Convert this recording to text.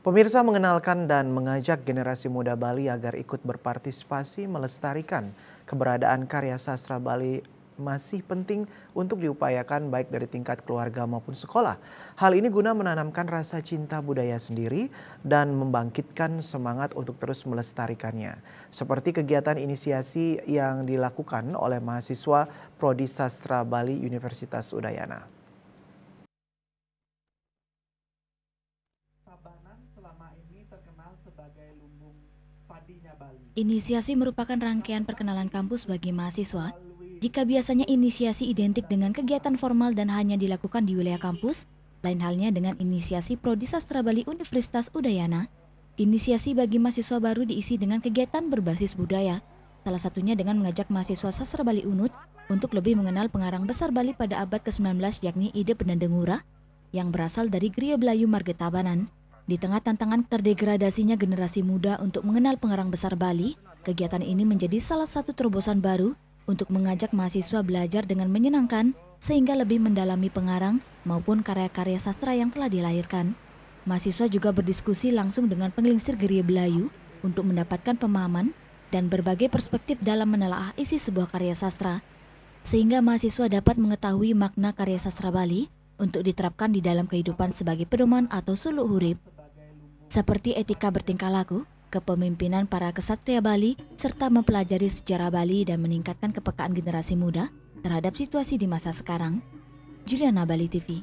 Pemirsa mengenalkan dan mengajak generasi muda Bali agar ikut berpartisipasi melestarikan keberadaan karya sastra Bali masih penting untuk diupayakan baik dari tingkat keluarga maupun sekolah. Hal ini guna menanamkan rasa cinta budaya sendiri dan membangkitkan semangat untuk terus melestarikannya. Seperti kegiatan inisiasi yang dilakukan oleh mahasiswa Prodi Sastra Bali Universitas Udayana. Tabanan selama ini terkenal sebagai lumbung padinya Bali. Inisiasi merupakan rangkaian perkenalan kampus bagi mahasiswa. Jika biasanya inisiasi identik dengan kegiatan formal dan hanya dilakukan di wilayah kampus, lain halnya dengan inisiasi Prodi Sastra Bali Universitas Udayana. Inisiasi bagi mahasiswa baru diisi dengan kegiatan berbasis budaya, salah satunya dengan mengajak mahasiswa Sastra Bali Unut untuk lebih mengenal pengarang besar Bali pada abad ke-19 yakni Ide Penendengura yang berasal dari Griya Belayu Marga Tabanan. Di tengah tantangan terdegradasinya generasi muda untuk mengenal pengarang besar Bali, kegiatan ini menjadi salah satu terobosan baru untuk mengajak mahasiswa belajar dengan menyenangkan sehingga lebih mendalami pengarang maupun karya-karya sastra yang telah dilahirkan. Mahasiswa juga berdiskusi langsung dengan penglingsir Griya Belayu untuk mendapatkan pemahaman dan berbagai perspektif dalam menelaah isi sebuah karya sastra, sehingga mahasiswa dapat mengetahui makna karya sastra Bali untuk diterapkan di dalam kehidupan sebagai pedoman atau suluk hurip, seperti etika bertingkah laku, kepemimpinan para kesatria Bali, serta mempelajari sejarah Bali dan meningkatkan kepekaan generasi muda terhadap situasi di masa sekarang. Juliana, Bali TV.